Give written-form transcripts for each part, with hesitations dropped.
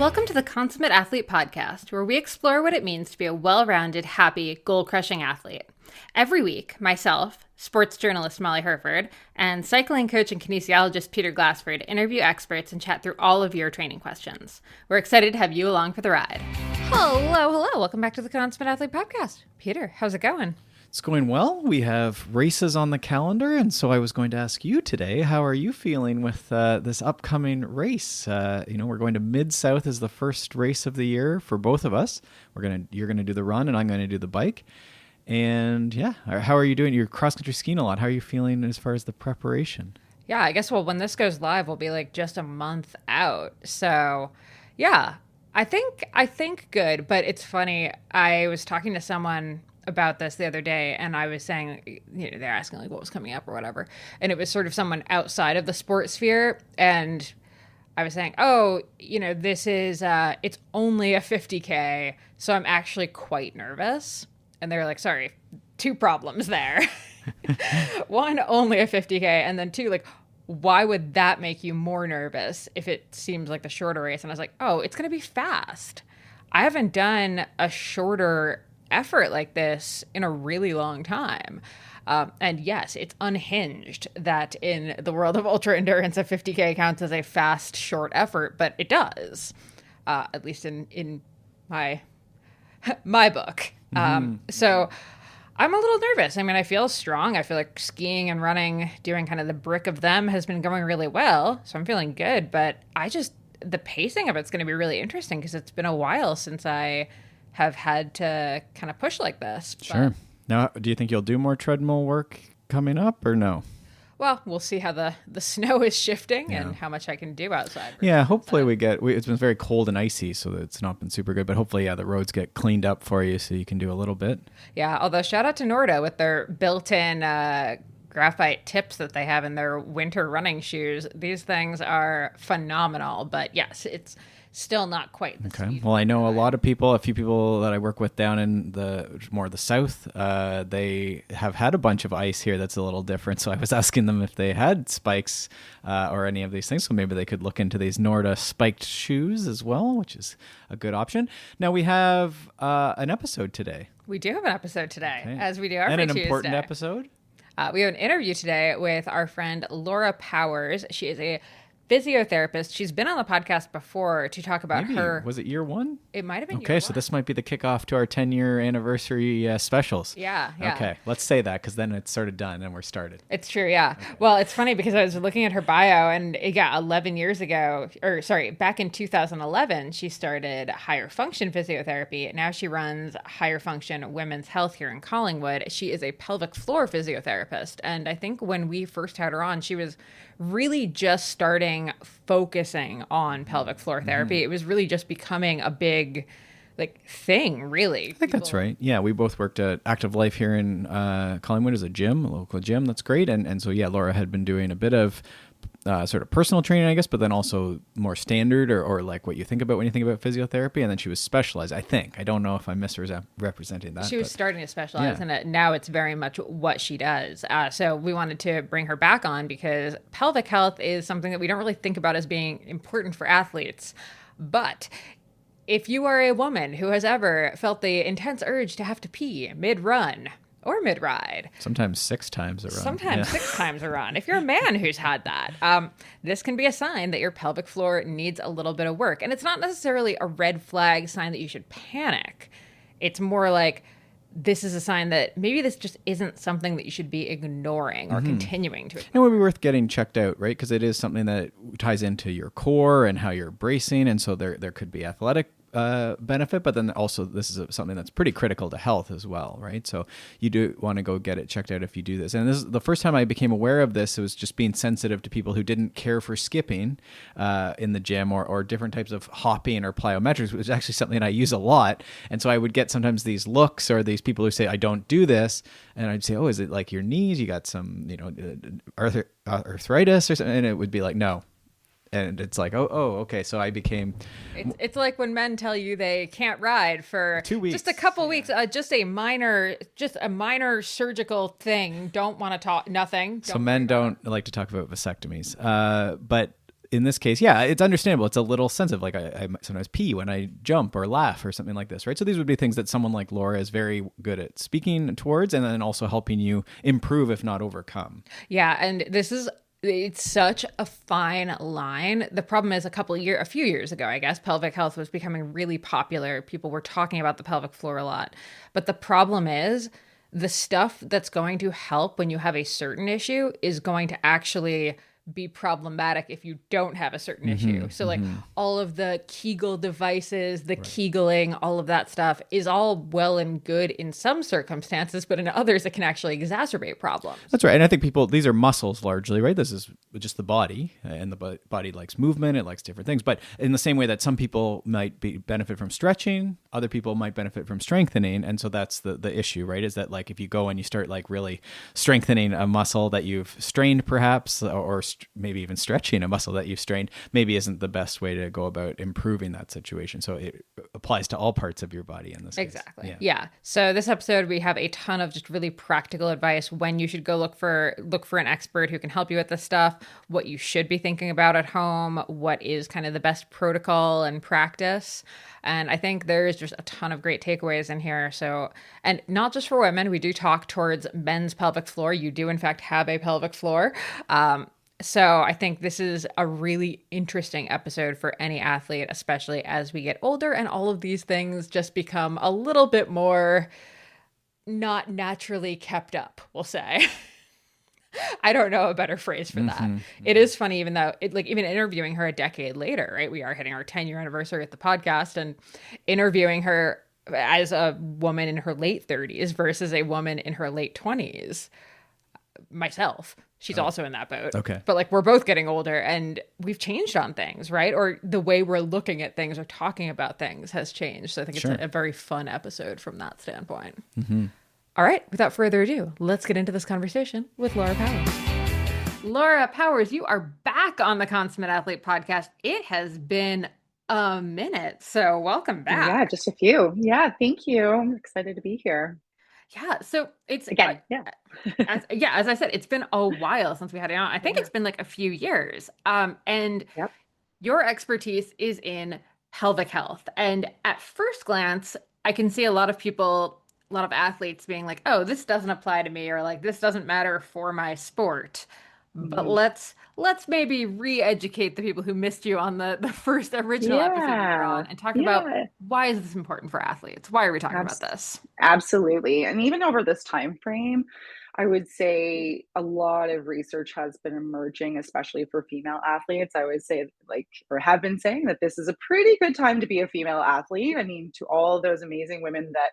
Welcome to the Consummate Athlete Podcast, where we explore what it means to be a well-rounded, happy, goal-crushing athlete. Every week, myself, sports journalist Molly Herford, and cycling coach and kinesiologist Peter Glassford interview experts and chat through all of your training questions. We're excited to have you along for the ride. Hello. Welcome back to the Consummate Athlete Podcast. Peter, how's it going? It's going well. We have races on the calendar, and so I was going to ask you today, how are you feeling with this upcoming race? We're going to Mid-South as the first race of the year for both of us. You're gonna do the run, and I'm going to do the bike. And yeah, how are you doing? You're cross-country skiing a lot. How are you feeling as far as the preparation? Yeah, I guess, when this goes live, we'll be like just a month out. So yeah, I think good, but it's funny. I was talking to someone about this the other day, and I was saying, they're asking like what was coming up or whatever, and it was sort of someone outside of the sports sphere, and I was saying, this is it's only a 50K, so I'm actually quite nervous. And they're like, sorry, two problems there. One, only a 50K, and then two, like, why would that make you more nervous if it seems like the shorter race? And I was like, it's going to be fast. I haven't done a shorter effort like this in a really long time. And yes, it's unhinged that in the world of ultra endurance, a 50K counts as a fast, short effort, but it does, at least in my book. So I'm a little nervous. I mean, I feel strong. I feel like skiing and running, doing kind of the brick of them, has been going really well. So I'm feeling good, but the pacing of it's going to be really interesting because it's been a while since I have had to kind of push like this. Sure. Now, do you think you'll do more treadmill work coming up or no? Well, we'll see how the snow is shifting and how much I can do outside. Yeah, hopefully it's been very cold and icy, so it's not been super good. But hopefully, the roads get cleaned up for you so you can do a little bit. Yeah, although shout out to Norda with their built-in graphite tips that they have in their winter running shoes. These things are phenomenal. But yes, it's still not quite the speed. Well, I know a few people that I work with down in the south, they have had a bunch of ice here that's a little different. So I was asking them if they had spikes or any of these things. So maybe they could look into these Norda spiked shoes as well, which is a good option. Now we have an episode today. We do have an episode today, as we do every Tuesday. And an important episode. We have an interview today with our friend Laura Powers. She is a physiotherapist. She's been on the podcast before to talk about her. Was it year one? It might have been year one. Okay, so this might be the kickoff to our 10-year anniversary specials. Yeah. Okay, let's say that because then it's sort of done and we're started. It's true, yeah. Okay. Well, it's funny because I was looking at her bio and 11 years ago, back in 2011, she started Higher Function Physiotherapy. Now she runs Higher Function Women's Health here in Collingwood. She is a pelvic floor physiotherapist. And I think when we first had her on, she was really just starting focusing on pelvic floor therapy. It was really just becoming a big thing, really. I think that's right. Yeah, we both worked at Active Life here in Collingwood as a local gym. That's great. And so, Laura had been doing a bit of sort of personal training, I guess, but then also more standard or like what you think about when you think about physiotherapy. And then she was specialized, I think. I don't know if I'm misrepresenting that. She was starting to specialize in it. Now it's very much what she does. So we wanted to bring her back on because pelvic health is something that we don't really think about as being important for athletes. But if you are a woman who has ever felt the intense urge to have to pee mid-run or mid-ride. Sometimes 6 times a run. Sometimes 6 times a run. If you're a man who's had that, this can be a sign that your pelvic floor needs a little bit of work. And it's not necessarily a red flag sign that you should panic. It's more like this is a sign that maybe this just isn't something that you should be ignoring or continuing to ignore. It would be worth getting checked out, right? Because it is something that ties into your core and how you're bracing. And so there could be athletic benefit, but then also this is something that's pretty critical to health as well, right? So you do want to go get it checked out if you do this. And this is the first time I became aware of this. It was just being sensitive to people who didn't care for skipping in the gym or different types of hopping or plyometrics, which is actually something I use a lot. And so I would get sometimes these looks or these people who say, I don't do this. And I'd say, is it like your knees? You got some, arthritis or something? And it would be like, no. And it's like, okay. So I became... It's like when men tell you they can't ride for 2 weeks. Just a couple weeks, just a minor surgical thing. Don't want to talk, nothing. So men don't like to talk about vasectomies. But in this case, yeah, it's understandable. It's a little sensitive. Like I sometimes pee when I jump or laugh or something like this, right? So these would be things that someone like Laura is very good at speaking towards, and then also helping you improve, if not overcome. Yeah, and it's such a fine line. The problem is a few years ago, I guess, pelvic health was becoming really popular. People were talking about the pelvic floor a lot. But the problem is the stuff that's going to help when you have a certain issue is going to actually be problematic if you don't have a certain issue. So like all of the Kegel devices, the Kegling, all of that stuff is all well and good in some circumstances, but in others it can actually exacerbate problems. That's right. And I think these are muscles largely, right? This is just the body, and the body likes movement. It likes different things. But in the same way that some people might benefit from stretching, other people might benefit from strengthening. And so that's the issue, right? Is that like if you go and you start like really strengthening a muscle that you've strained perhaps, or maybe even stretching a muscle that you've strained, maybe isn't the best way to go about improving that situation. So it applies to all parts of your body in this case. Exactly. Yeah. So this episode, we have a ton of just really practical advice when you should go look for an expert who can help you with this stuff, what you should be thinking about at home, what is kind of the best protocol and practice. And I think there's just a ton of great takeaways in here. So, and not just for women, we do talk towards men's pelvic floor. You do in fact have a pelvic floor. So I think this is a really interesting episode for any athlete, especially as we get older and all of these things just become a little bit more not naturally kept up, we'll say. I don't know a better phrase for that. It is funny, even though even interviewing her a decade later, right? We are hitting our 10-year anniversary at the podcast, and interviewing her as a woman in her late 30s versus a woman in her late 20s. Myself, she's also in that boat. Okay. But like we're both getting older and we've changed on things, right? Or the way we're looking at things or talking about things has changed. So I think it's a very fun episode from that standpoint. All right, without further ado, let's get into this conversation with Laura Powers. Laura Powers, you are back on the Consummate Athlete podcast. It has been a minute, so welcome back. Yeah, just a few. Yeah, thank you. I'm excited to be here. Yeah, so it's again, as I said, it's been a while since we had it on. I think it's been like a few years. And your expertise is in pelvic health. And at first glance, I can see a lot of athletes being like, "Oh, this doesn't apply to me," or like, "This doesn't matter for my sport." But let's maybe re-educate the people who missed you on the first original episode you were on and talk about why is this important for athletes? Why are we talking about this? Absolutely. And even over this time frame, I would say a lot of research has been emerging, especially for female athletes. I would say or have been saying that this is a pretty good time to be a female athlete. I mean, to all those amazing women that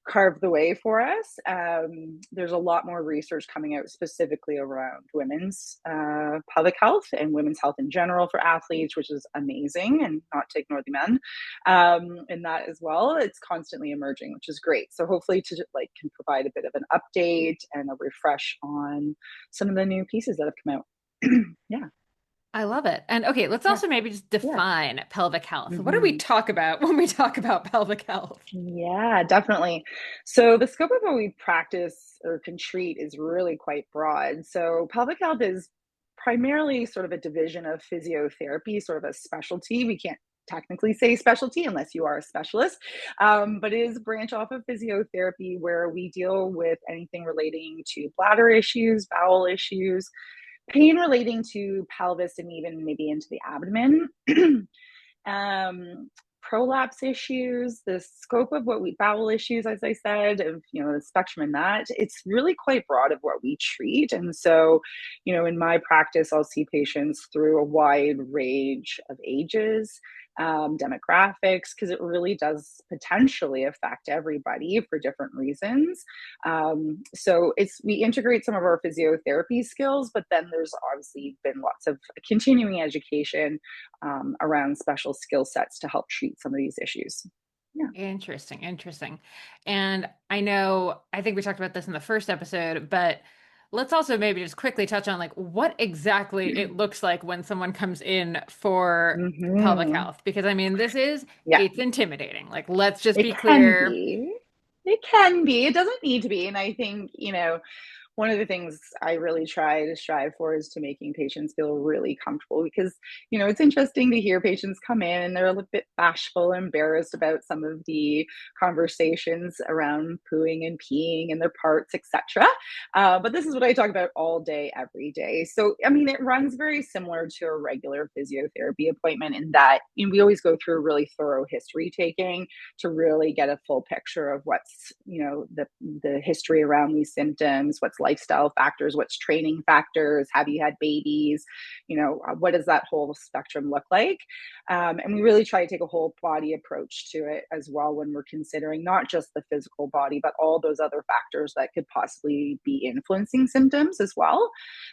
carved the way for us. There's a lot more research coming out specifically around women's pelvic health and women's health in general for athletes, which is amazing, and not to ignore the men in that as well. It's constantly emerging, which is great. So hopefully can provide a bit of an update and a refresh on some of the new pieces that have come out. Yeah. I love it. And okay, let's also maybe just define pelvic health. What do we talk about when we talk about pelvic health? Yeah, definitely. So the scope of what we practice or can treat is really quite broad. So pelvic health is primarily sort of a division of physiotherapy, sort of a specialty. We can't technically say specialty unless you are a specialist, but it is a branch off of physiotherapy where we deal with anything relating to bladder issues, bowel issues, pain relating to pelvis, and even maybe into the abdomen, prolapse issues, the scope of bowel issues, as I said, of, the spectrum in that, it's really quite broad of what we treat. And so, in my practice, I'll see patients through a wide range of ages, demographics, because it really does potentially affect everybody for different reasons. So we integrate some of our physiotherapy skills, but then there's obviously been lots of continuing education around special skill sets to help treat some of these issues. Yeah. Interesting. And I think we talked about this in the first episode, but let's also maybe just quickly touch on what exactly it looks like when someone comes in for pelvic health, because it's intimidating. Let's just be clear. It can be. It doesn't need to be. And I think, one of the things I really try to strive for is to making patients feel really comfortable because, it's interesting to hear patients come in and they're a little bit bashful, embarrassed about some of the conversations around pooing and peeing and their parts, etc. But this is what I talk about all day, every day. So, I mean, it runs very similar to a regular physiotherapy appointment in that we always go through a really thorough history taking to really get a full picture of what's, the history around these symptoms, what's lifestyle factors, what's training factors, have you had babies, what does that whole spectrum look like? And we really try to take a whole body approach to it as well when we're considering not just the physical body, but all those other factors that could possibly be influencing symptoms as well.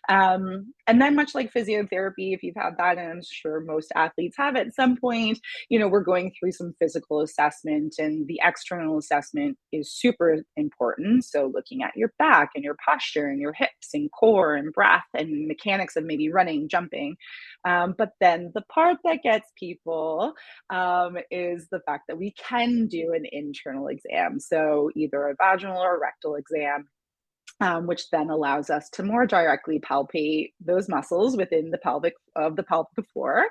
And then, much like physiotherapy, if you've had that, and I'm sure most athletes have at some point, we're going through some physical assessment, and the external assessment is super important. So, looking at your back and your posture and your hips and core and breath and mechanics of maybe running, jumping. But then the part that gets people is the fact that we can do an internal exam. So, either a vaginal or a rectal exam, which then allows us to more directly palpate those muscles within the pelvic floor,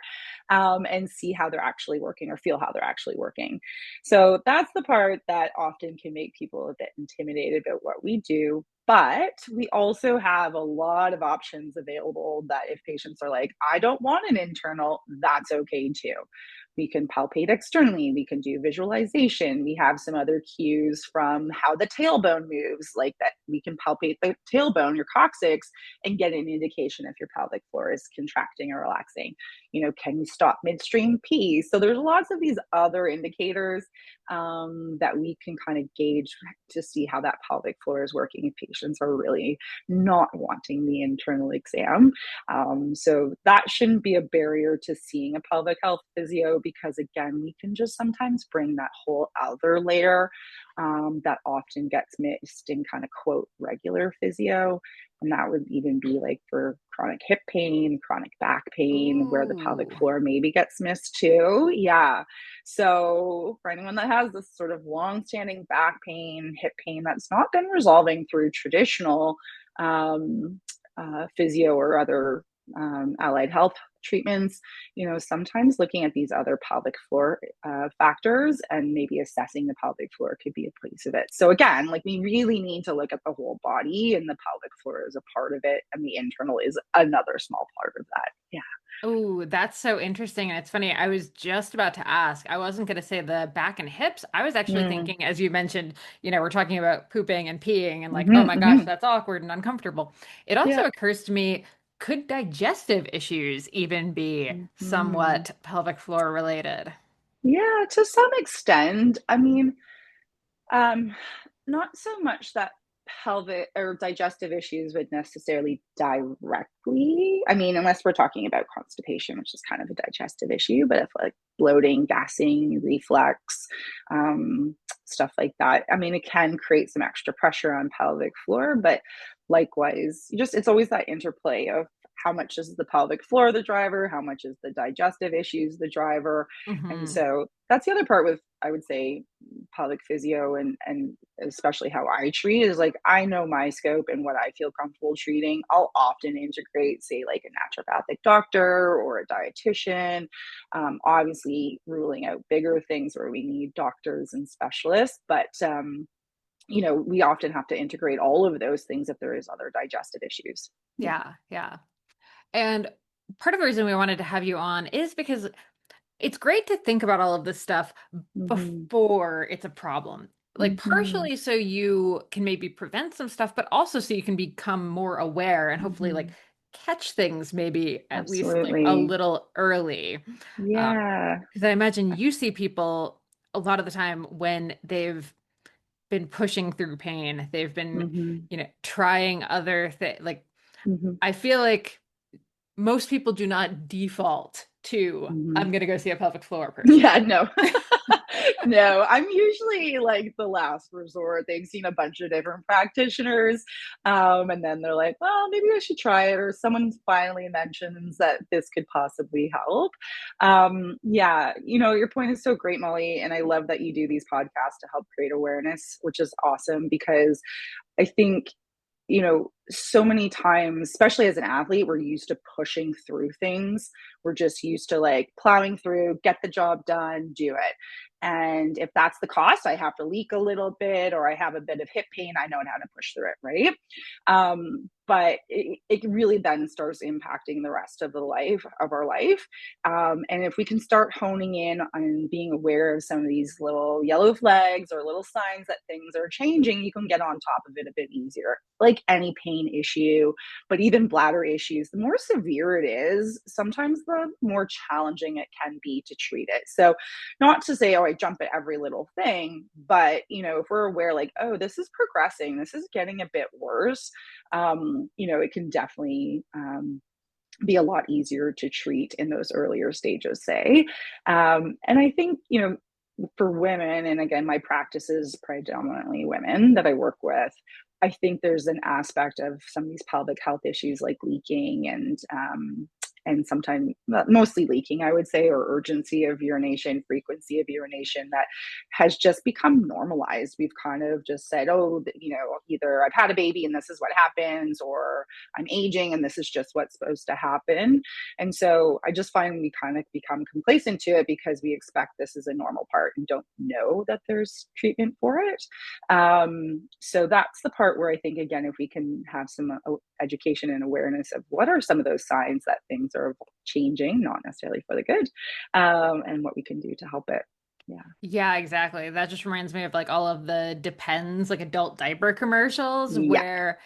and see how they're actually working or feel how they're actually working. So that's the part that often can make people a bit intimidated about what we do. But we also have a lot of options available that if patients are like, I don't want an internal, that's okay too. We can palpate externally. We can do visualization. We have some other cues from how the tailbone moves, like that we can palpate the tailbone, your coccyx, and get an indication if your pelvic floor is contracting or relaxing. Can you stop midstream pee? So there's lots of these other indicators that we can kind of gauge to see how that pelvic floor is working if patients are really not wanting the internal exam. So that shouldn't be a barrier to seeing a pelvic health physio because, again, we can just sometimes bring that whole other layer that often gets missed in kind of quote regular physio. And that would even be like for chronic hip pain, chronic back pain, where the pelvic Ooh. floor maybe gets missed too. Yeah. So for anyone that has this sort of long-standing back pain, hip pain that's not been resolving through traditional physio or other allied health treatments, sometimes looking at these other pelvic floor factors and maybe assessing the pelvic floor could be a place of it. So again, like we really need to look at the whole body, and the pelvic floor is a part of it, and the internal is another small part of that. Yeah. Oh, that's so interesting. And it's funny, I was just about to ask. I wasn't going to say the back and hips. I was actually Mm. thinking, as you mentioned, we're talking about pooping and peeing and like, oh Hmm. my gosh, Hmm. that's awkward and uncomfortable. It also Yeah. occurs to me, could digestive issues even be Hmm. somewhat pelvic floor related? Yeah, to some extent. I mean, Um, not so much that pelvic or digestive issues would necessarily directly. I mean, unless we're talking about constipation, which is kind of a digestive issue, but if like bloating, gassing, reflux, stuff like that, I mean, it can create some extra pressure on pelvic floor, but likewise, it's always that interplay of how much is the pelvic floor the driver, how much is the digestive issues the driver. And Hmm. so that's the other part with, I would say, pelvic physio and especially how I treat is like I know my scope and what I feel comfortable treating. I'll often integrate, say, like a naturopathic doctor or a dietitian. Obviously, ruling out bigger things where we need doctors and specialists, but we often have to integrate all of those things if there is other digestive issues. Yeah. Yeah, yeah. And part of the reason we wanted to have you on is because it's great to think about all of this stuff Hmm. before it's a problem. Like Hmm. partially so you can maybe prevent some stuff, but also so you can become more aware and hopefully like Hmm. catch things maybe at least like a Absolutely. little early. Yeah. Because I imagine you see people a lot of the time when they've been pushing through pain, they've been, Hmm. trying other things. Like Hmm. I feel like most people do not default to, Hmm. I'm going to go see a pelvic floor person. Yeah, no. No, I'm usually like the last resort. They've seen a bunch of different practitioners, and then they're like, well, maybe I should try it, or someone finally mentions that this could possibly help. Yeah, your point is so great, Molly, and I love that you do these podcasts to help create awareness, which is awesome because I think so many times, especially as an athlete, we're used to pushing through things. We're just used to like plowing through, get the job done, do it. And if that's the cost, I have to leak a little bit or I have a bit of hip pain, I know how to push through it, right? But it really then starts impacting the rest of the life of our life. And if we can start honing in on being aware of some of these little yellow flags or little signs that things are changing, you can get on top of it a bit easier. Like any pain issue, but even bladder issues, the more severe it is, sometimes the more challenging it can be to treat it. So, not to say, oh, I jump at every little thing, but if we're aware, like, oh, this is progressing, this is getting a bit worse, it can definitely be a lot easier to treat in those earlier stages, say. And I think, for women, and again, my practice is predominantly women that I work with, I think there's an aspect of some of these pelvic health issues like leaking and sometimes mostly leaking, I would say, or urgency of urination, frequency of urination that has just become normalized. We've kind of just said, oh, either I've had a baby and this is what happens, or I'm aging and this is just what's supposed to happen. And so I just find we kind of become complacent to it because we expect this is a normal part and don't know that there's treatment for it. So that's the part where I think, again, if we can have some education and awareness of what are some of those signs that things are changing, not necessarily for the good, and what we can do to help it. Yeah. Yeah, exactly. That just reminds me of like all of the Depends, like adult diaper commercials, Yeah. where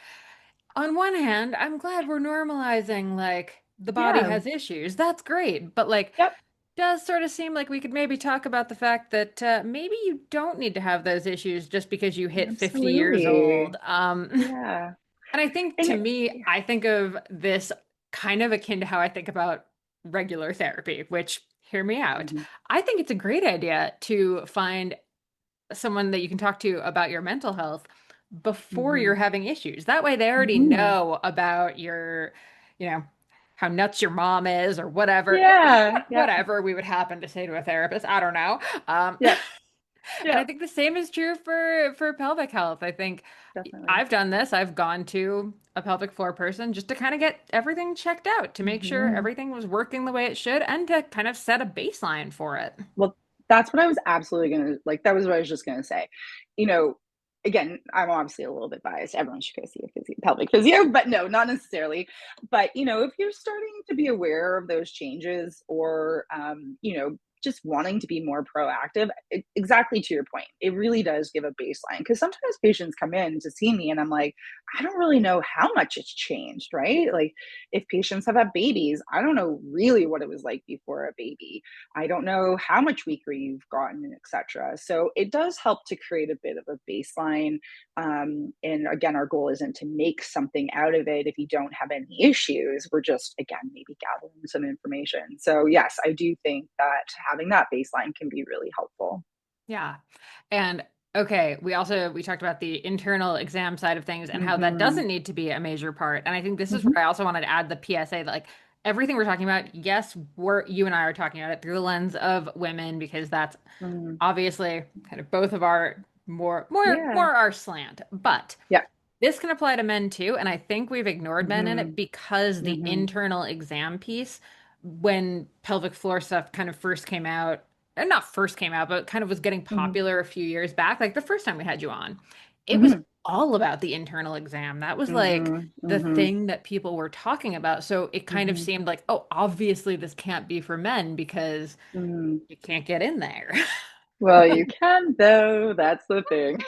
on one hand, I'm glad we're normalizing like the body Yeah. has issues. That's great. But like, Yep. does sort of seem like we could maybe talk about the fact that maybe you don't need to have those issues just because you hit 50 years Absolutely. old. Yeah. And I think And to it, me, yeah. I think of this kind of akin to how I think about regular therapy, which hear me out. Mhm. I think it's a great idea to find someone that you can talk to about your mental health before you're Mhm. having issues. That way they already Mhm. know about your, you know, how nuts your mom is or whatever, Yeah. Yeah. whatever we would happen to say to a therapist. I don't know. Yeah. And Yeah. I think the same is true for pelvic health. I think Definitely. I've done this. I've gone to a pelvic floor person just to kind of get everything checked out to make sure Mhm. everything was working the way it should and to kind of set a baseline for it. Well, that's what I was absolutely gonna like. That was what I was just gonna say. You know, again, I'm obviously a little bit biased. Everyone should go see a pelvic physio, but no, not necessarily. But if you're starting to be aware of those changes, or just wanting to be more proactive, exactly to your point, it really does give a baseline. Because sometimes patients come in to see me, and I'm like, I don't really know how much it's changed, right? Like, if patients have had babies, I don't know really what it was like before a baby. I don't know how much weaker you've gotten, etc. So it does help to create a bit of a baseline. And again, our goal isn't to make something out of it if you don't have any issues. We're just, again, maybe gathering some information. So, yes, I do think that having that baseline can be really helpful. Yeah. And okay, we talked about the internal exam side of things and how that Hmm. doesn't need to be a major part. And I think this is Hmm. where I also wanted to add the PSA that like everything we're talking about, yes, you and I are talking about it through the lens of women because that's Mm. obviously kind of both of our Yeah. more our slant. But Yeah. this can apply to men too, and I think we've ignored men in it Hmm. because the Hmm. internal exam piece, when pelvic floor stuff kind of first came out, and not first came out, but kind of was getting Hmm. popular a few years back, like the first time we had you on, it was Hmm. all about the internal exam. That was like Hmm. the Hmm. thing that people were talking about. So it kind of Hmm. seemed like, oh, obviously this can't be for men because Hmm. you can't get in there. Well, you can though, that's the thing.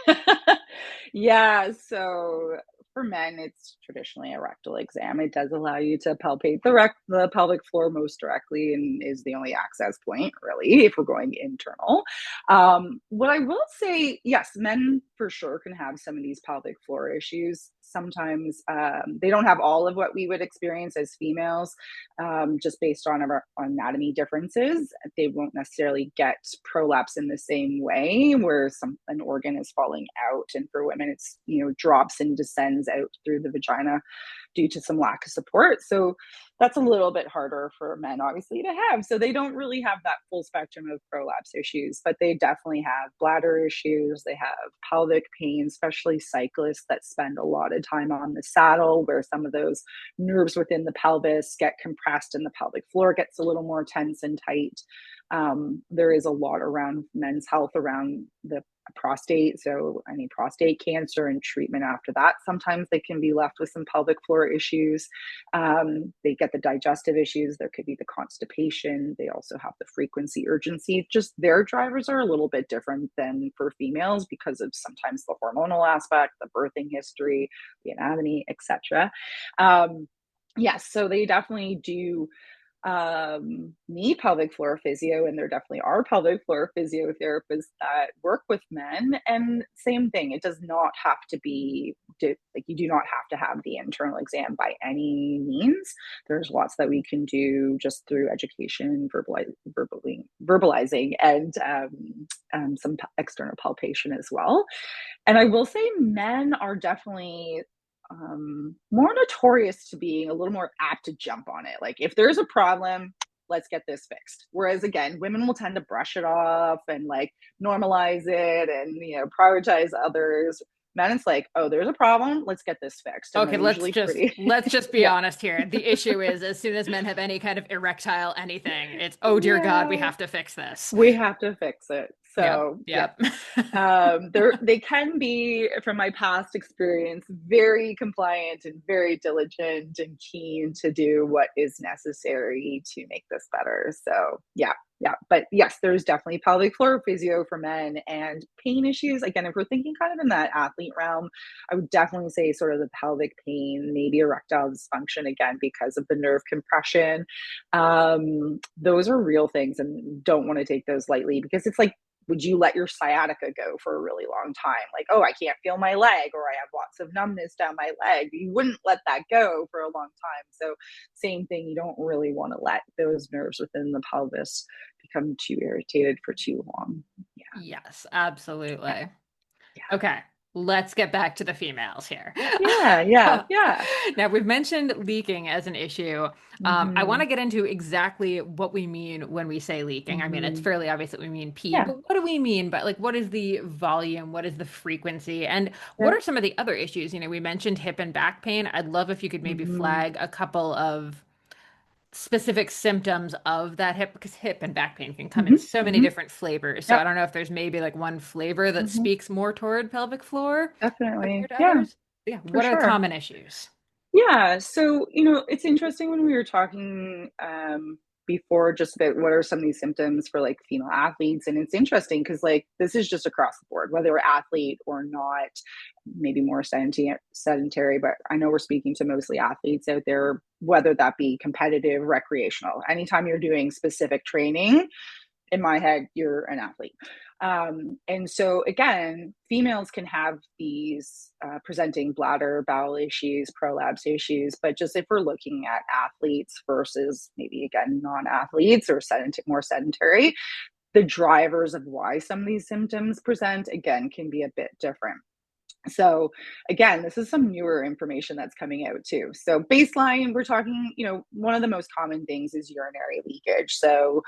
Yeah, so for men, it's traditionally a rectal exam. It does allow you to palpate the pelvic floor most directly and is the only access point, really, if we're going internal. What I will say, yes, men for sure can have some of these pelvic floor issues. Sometimes they don't have all of what we would experience as females, just based on our anatomy differences. They won't necessarily get prolapse in the same way where an organ is falling out. And for women, it's, drops and descends out through the vagina. due to some lack of support. So that's a little bit harder for men, obviously, to have. So they don't really have that full spectrum of prolapse issues, but they definitely have bladder issues. They have pelvic pain, especially cyclists that spend a lot of time on the saddle, where some of those nerves within the pelvis get compressed and the pelvic floor gets a little more tense and tight. There is a lot around men's health around the prostate. So any prostate cancer and treatment after that, sometimes they can be left with some pelvic floor issues. They get the digestive issues. There could be the constipation. They also have the frequency, urgency. Just their drivers are a little bit different than for females because of sometimes the hormonal aspect, the birthing history, the anatomy, etc. Yes, so they definitely do need pelvic floor physio, and there definitely are pelvic floor physiotherapists that work with men. And same thing, it does not have to be like, you do not have to have the internal exam by any means. There's lots that we can do just through education, verbalizing, and some external palpation as well. And I will say men are definitely more notorious to being a little more apt to jump on it. Like, if there's a problem, let's get this fixed. Whereas again, women will tend to brush it off and like normalize it and, prioritize others. Men, it's like, oh, there's a problem, let's get this fixed. And Okay, they're usually pretty let's just be yeah. honest here. The issue is, as soon as men have any kind of erectile anything, it's, oh dear God, we Yeah, have to fix this. we have to fix it. Yep, So yeah. yep. They can be, from my past experience, very compliant and very diligent and keen to do what is necessary to make this better. So yeah. But yes, there's definitely pelvic floor physio for men, and pain issues. Again, if we're thinking kind of in that athlete realm, I would definitely say sort of the pelvic pain, maybe erectile dysfunction, again, because of the nerve compression. Those are real things, and don't want to take those lightly, because it's like, would you let your sciatica go for a really long time? Like, oh, I can't feel my leg, or I have lots of numbness down my leg. You wouldn't let that go for a long time. So same thing, you don't really want to let those nerves within the pelvis become too irritated for too long. Yeah. Yes, absolutely. Yeah. Okay, let's get back to the females here. Yeah. Yeah. Yeah. Now, we've mentioned leaking as an issue. I want Mm-hmm. to get into exactly what we mean when we say leaking. I mean, it's Mm-hmm. fairly obvious that we mean pee, Yeah. but what do we mean? But like, what is the volume? What is the frequency? And what Yeah. are some of the other issues? We mentioned hip and back pain. I'd love if you could maybe Mm-hmm. flag a couple of specific symptoms of that hip, because hip and back pain can come in Mm-hmm. so many Mm-hmm. different flavors. So I Yep. don't know if there's maybe like one flavor that Mm-hmm. speaks more toward pelvic floor Definitely. compared to Yeah, others. Yeah, for what are the sure. common issues? Yeah. So, it's interesting when we were talking before just about what are some of these symptoms for like female athletes. And it's interesting because like this is just across the board, whether we're athlete or not, maybe more sedentary, but I know we're speaking to mostly athletes out there, whether that be competitive, recreational. Anytime you're doing specific training, in my head, you're an athlete. And so, again, females can have these presenting bladder, bowel issues, prolapse issues. But just if we're looking at athletes versus maybe, again, non athletes or more sedentary, the drivers of why some of these symptoms present, again, can be a bit different. So again, this is some newer information that's coming out too. So baseline, we're talking, one of the most common things is urinary leakage. So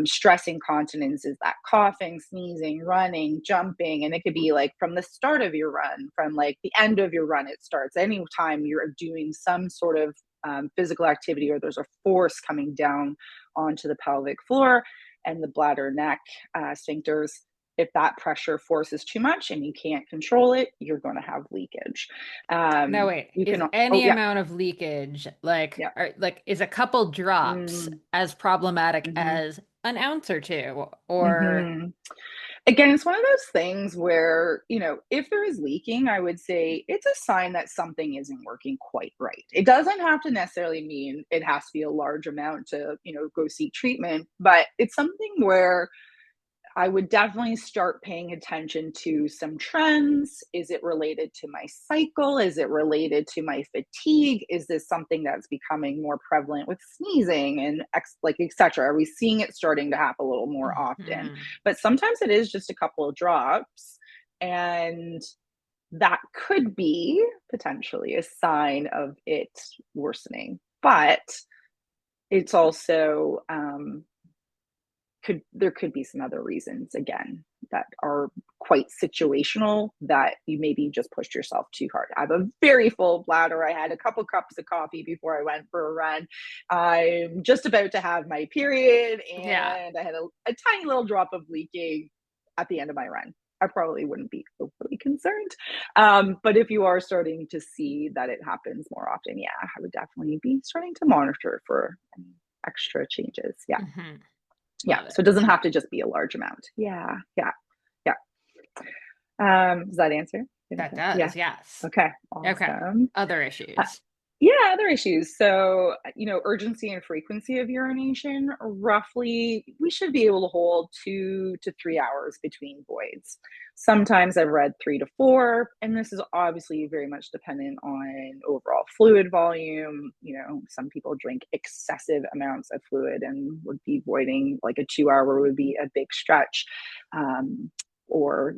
stress incontinence is that coughing, sneezing, running, jumping, and it could be like from the start of your run, from like the end of your run, it starts. Anytime you're doing some sort of physical activity or there's a force coming down onto the pelvic floor and the bladder neck sphincters, if that pressure force is too much and you can't control it, you're going to have leakage. No, wait. You Is can, oh, any yeah, amount of leakage like, yeah. is a couple drops Mm, as problematic hmm as an ounce or two? Or hmm Again, it's one of those things where, if there is leaking, I would say it's a sign that something isn't working quite right. It doesn't have to necessarily mean it has to be a large amount to, go seek treatment, but it's something where I would definitely start paying attention to some trends. Is it related to my cycle? Is it related to my fatigue? Is this something that's becoming more prevalent with sneezing and etc.? Are we seeing it starting to happen a little more often? Mhm. But sometimes it is just a couple of drops. And that could be potentially a sign of it worsening. But it's also there could be some other reasons again that are quite situational, that you maybe just pushed yourself too hard. I have a very full bladder. I had a couple cups of coffee before I went for a run. I'm just about to have my period, Yeah. and I had a tiny little drop of leaking at the end of my run. I probably wouldn't be overly concerned. But if you are starting to see that it happens more often, yeah, I would definitely be starting to monitor for any extra changes. Yeah. Hmm. Yeah. Love it. So it doesn't have to just be a large amount. Yeah. Yeah. Yeah. Does that answer? That Yeah. does, yes. Okay. Okay. Awesome. Other Uh, issues. yeah, other issues. So, urgency and frequency of urination, roughly, we should be able to hold 2 to 3 hours between voids. Sometimes I've read 3 to 4, and this is obviously very much dependent on overall fluid volume. Some people drink excessive amounts of fluid and would be voiding, like a 2 hour would be a big stretch. Or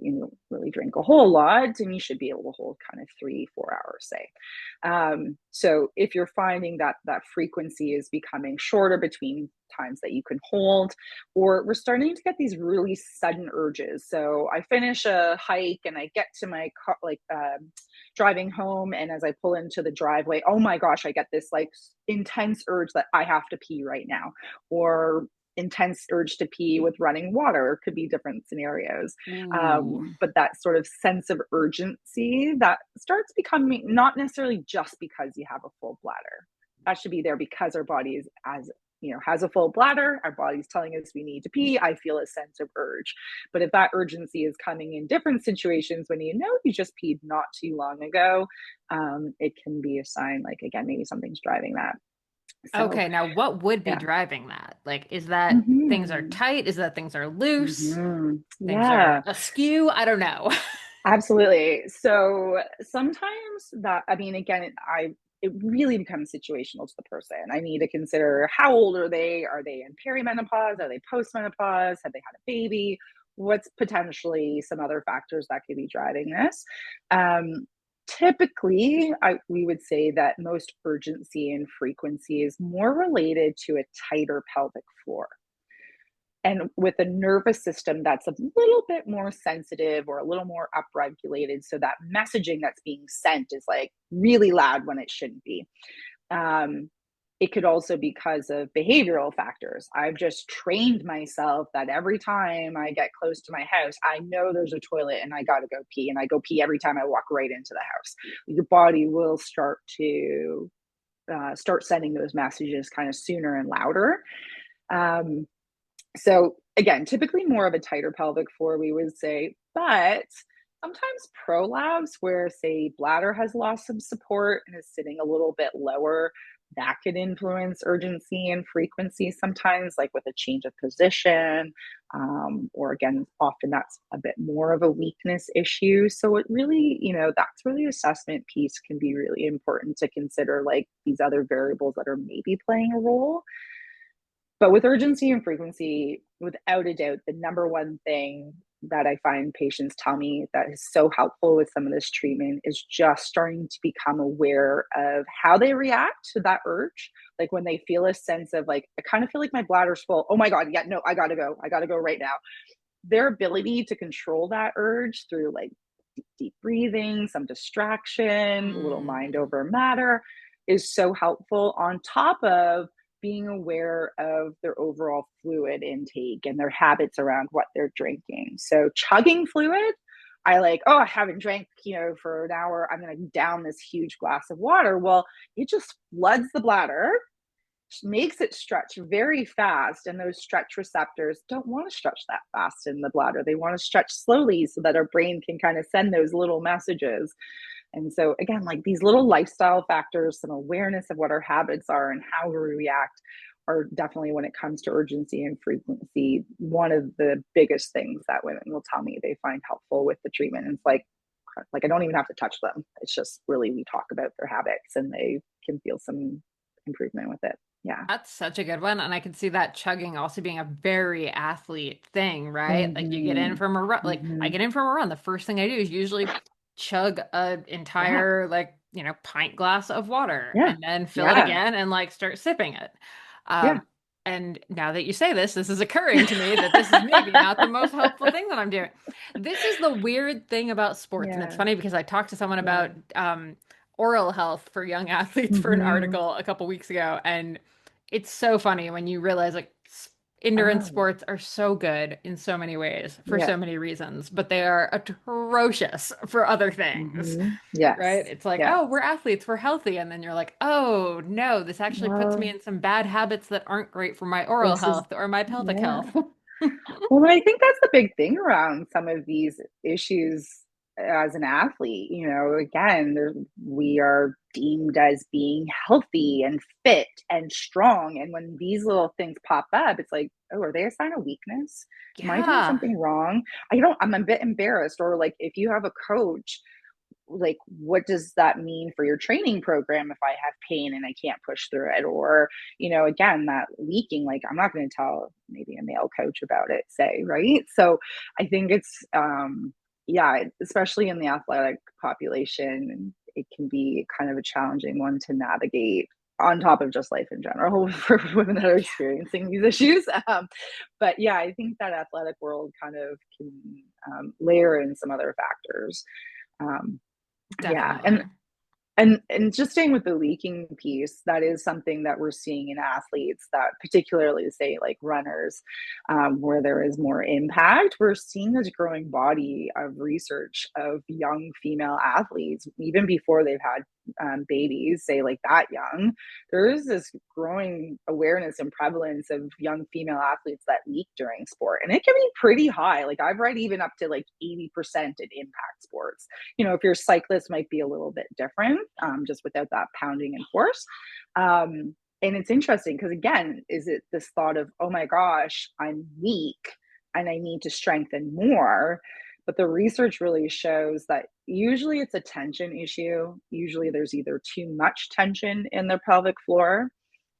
really drink a whole lot, and you should be able to hold kind of 3 4 hours, say. So if you're finding that that frequency is becoming shorter between times that you can hold, or we're starting to get these really sudden urges. So I finish a hike and I get to my car, like driving home, and as I pull into the driveway, oh my gosh, I get this like intense urge that I have to pee right now, or intense urge to pee with running water. Could be different scenarios. Ooh. But that sort of sense of urgency that starts becoming not necessarily just because you have a full bladder. That should be there because our body is has a full bladder. Our body's telling us we need to pee. I feel a sense of urge. But if that urgency is coming in different situations when you just peed not too long ago, it can be a sign, like, again, maybe something's driving that. So Okay, now what would be yeah. driving that? Like, is that things are Mm-hmm. tight? Is that things are loose? Mm-hmm. Things are Yeah. askew? I don't know. Absolutely. So sometimes that, I mean, again, it really becomes situational to the person. I need to consider, how old are they? Are they in perimenopause? Are they postmenopause? Have they had a baby? What's potentially some other factors that could be driving this? Typically, we would say that most urgency and frequency is more related to a tighter pelvic floor, and with a nervous system that's a little bit more sensitive or a little more upregulated, so that messaging that's being sent is like really loud when it shouldn't be. um, it could also be because of behavioral factors. I've just trained myself that every time I get close to my house, I know there's a toilet and I gotta go pee, and I go pee every time I walk right into the house. Your body will start sending those messages kind of sooner and louder. um, so again, typically more of a tighter pelvic floor, we would say, but sometimes prolapse, where say bladder has lost some support and is sitting a little bit lower, that could influence urgency and frequency sometimes, like with a change of position, or again, often that's a bit more of a weakness issue. So it really, that's where the assessment piece can be really important to consider, like these other variables that are maybe playing a role. But with urgency and frequency, without a doubt, the number one thing that I find patients tell me that is so helpful with some of this treatment is just starting to become aware of how they react to that urge. Like when they feel a sense of, like, I kind of feel like my bladder's full. Oh my God, yeah, no, I gotta go. I gotta go right now. Their ability to control that urge through like deep breathing, some distraction, a little mind Mm. over matter is so helpful, on top of being aware of their overall fluid intake and their habits around what they're drinking. So chugging fluid, I haven't drank, for an hour. I'm going to down this huge glass of water. Well, it just floods the bladder, makes it stretch very fast. And those stretch receptors don't want to stretch that fast in the bladder. They want to stretch slowly so that our brain can kind of send those little messages. And so, again, like these little lifestyle factors, some awareness of what our habits are and how we react are definitely, when it comes to urgency and frequency, one of the biggest things that women will tell me they find helpful with the treatment. And it's like I don't even have to touch them. It's just really, we talk about their habits and they can feel some improvement with it. Yeah. That's such a good one. And I can see that chugging also being a very athlete thing, right? Like you get in Mm-hmm. from a run, like I Mm-hmm. get in from a run. The first thing I do is usually chug a Yeah. entire like, pint glass of water Yeah. and then fill it Yeah. again and like start sipping it. Yeah. Um, and now that you say this is occurring to me that this is maybe not the most helpful thing that I'm doing. This is the weird thing about sports. And it's Yeah. funny because I talked to someone Yeah. about oral health for young athletes for an Hmm. article a couple weeks ago. And it's so funny when you realize like endurance Oh, sports are so good in so many ways for yeah. so many reasons, but they are atrocious for other things, Hmm. right? Yes. It's like, Yeah. oh, we're athletes, we're healthy. And then you're like, oh, no, this actually puts me Well, in some bad habits that aren't great for my oral this is, health or my pelvic yeah. health. Well, I think that's the big thing around some of these issues as an athlete. Again, we are deemed as being healthy and fit and strong. And when these little things pop up, it's like, oh, are they a sign of weakness? Am I doing Yeah, something wrong? I'm a bit embarrassed. Or like if you have a coach, like what does that mean for your training program if I have pain and I can't push through it? Or again, that leaking, like I'm not going to tell maybe a male coach about it, say, right? So I think it's yeah, especially in the athletic population, it can be kind of a challenging one to navigate on top of just life in general for women that are experiencing these issues. But yeah, I think that athletic world kind of can layer in some other factors. um, yeah, definitely. and just staying with the leaking piece, that is something that we're seeing in athletes, that particularly say like runners, where there is more impact. We're seeing this growing body of research of young female athletes, even before they've had babies, say like that young. There is this growing awareness and prevalence of young female athletes that leak during sport, and it can be pretty high. Like I've read even up to like 80% in impact sports. If you're a cyclist, might be a little bit different, just without that pounding and force. And it's interesting because, again, is it this thought of, oh my gosh, I'm weak and I need to strengthen more? But the research really shows that usually it's a tension issue. Usually there's either too much tension in the pelvic floor,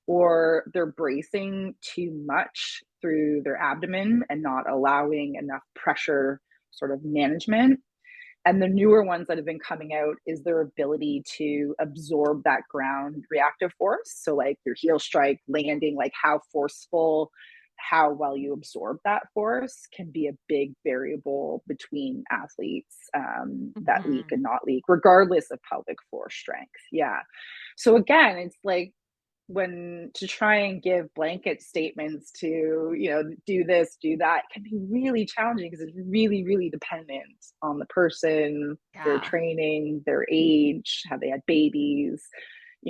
or they're bracing too much through their abdomen and not allowing enough pressure sort of management. And the newer ones that have been coming out is their ability to absorb that ground reactive force. So like your heel strike landing, like how forceful, how well you absorb that force can be a big variable between athletes that leak Mhm. and not leak, regardless of pelvic floor strength. Yeah. So again, it's like, when to try and give blanket statements to do this, do that, can be really challenging because it's really, really dependent on the person, their Yeah. training, their age, have they had babies,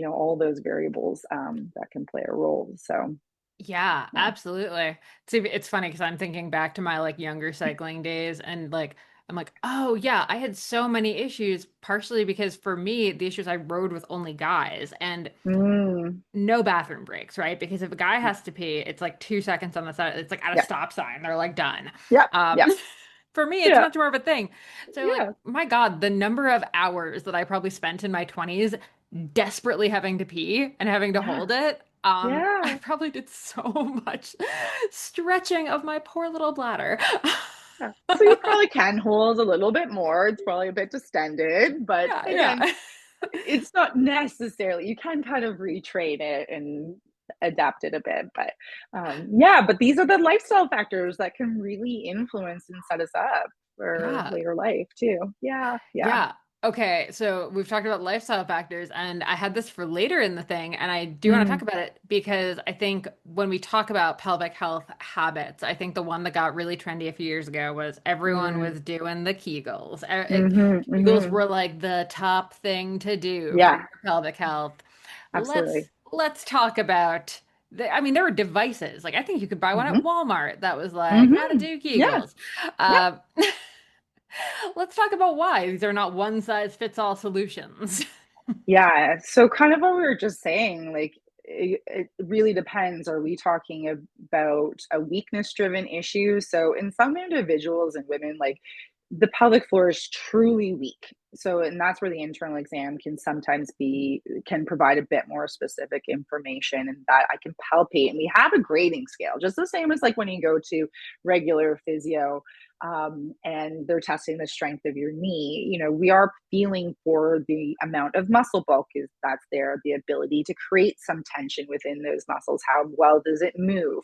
all those variables that can play a role. So Yeah, yeah. absolutely. See, it's funny because I'm thinking back to my like younger cycling days and like I'm like, oh yeah, I had so many issues, partially because for me, the issues I rode with only guys and Mm, no bathroom breaks, right? Because if a guy has to pee, it's like 2 seconds on the side, it's like at a yeah. stop sign, they're like done. Yeah. Um, Yeah. for me, it's Yeah. much more of a thing. So like, Yeah. my God, the number of hours that I probably spent in my 20s desperately having to pee and having to Yeah. hold it. I Yeah. probably did so much stretching of my poor little bladder. Yeah. So you probably can hold a little bit more. It's probably a bit distended, but Yeah, again, yeah. it's not necessarily, you can kind of retrain it and adapt it a bit. But yeah, but these are the lifestyle factors that can really influence and set us up for Yeah. later life too. Yeah. Yeah. Yeah. Okay. So we've talked about lifestyle factors, and I had this for later in the thing, and I do want to talk Mm, about it because I think when we talk about pelvic health habits, I think the one that got really trendy a few years ago was everyone mm, was doing the Kegels. mm-hmm, Kegels mm-hmm. were like the top thing to do for Yeah, your pelvic health. absolutely. Let's talk about I mean, there were devices. Like I think you could buy one at Mm-hmm, Walmart that was like how to mm-hmm. do Yeah. Kegels. Yeah. Uh, Let's talk about why these are not one size fits all solutions. Yeah. So kind of what we were just saying, like it really depends. Are we talking about a weakness driven issue? So in some individuals and women, like the pelvic floor is truly weak. So, and that's where the internal exam can sometimes can provide a bit more specific information, and that I can palpate. And we have a grading scale, just the same as like when you go to regular physio, and they're testing the strength of your knee. We are feeling for the amount of muscle bulk that's there, the ability to create some tension within those muscles. How well does it move?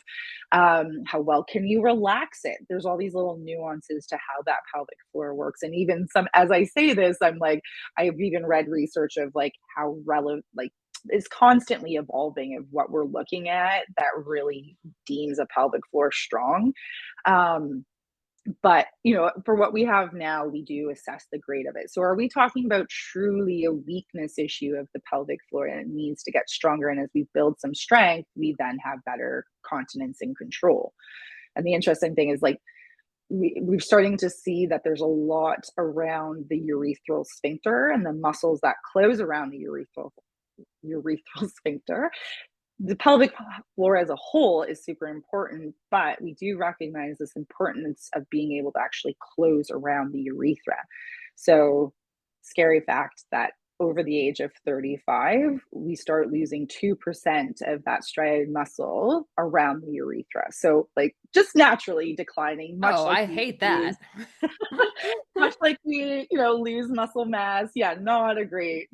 How well can you relax it? There's all these little nuances to how that pelvic floor works. And even as I say this, I'm like, I've even read research of like how relevant, like, is constantly evolving of what we're looking at that really deems a pelvic floor strong. But for what we have now, we do assess the grade of it. So are we talking about truly a weakness issue of the pelvic floor and it needs to get stronger, and as we build some strength, we then have better continence and control? And the interesting thing is, like, we're starting to see that there's a lot around the urethral sphincter and the muscles that close around the urethral sphincter. The pelvic floor as a whole is super important, but we do recognize this importance of being able to actually close around the urethra. So, scary fact that over the age of 35, we start losing 2% of that striated muscle around the urethra. So, like, just naturally declining, much Oh, like I we hate lose that. much like we lose muscle mass. Yeah, not a great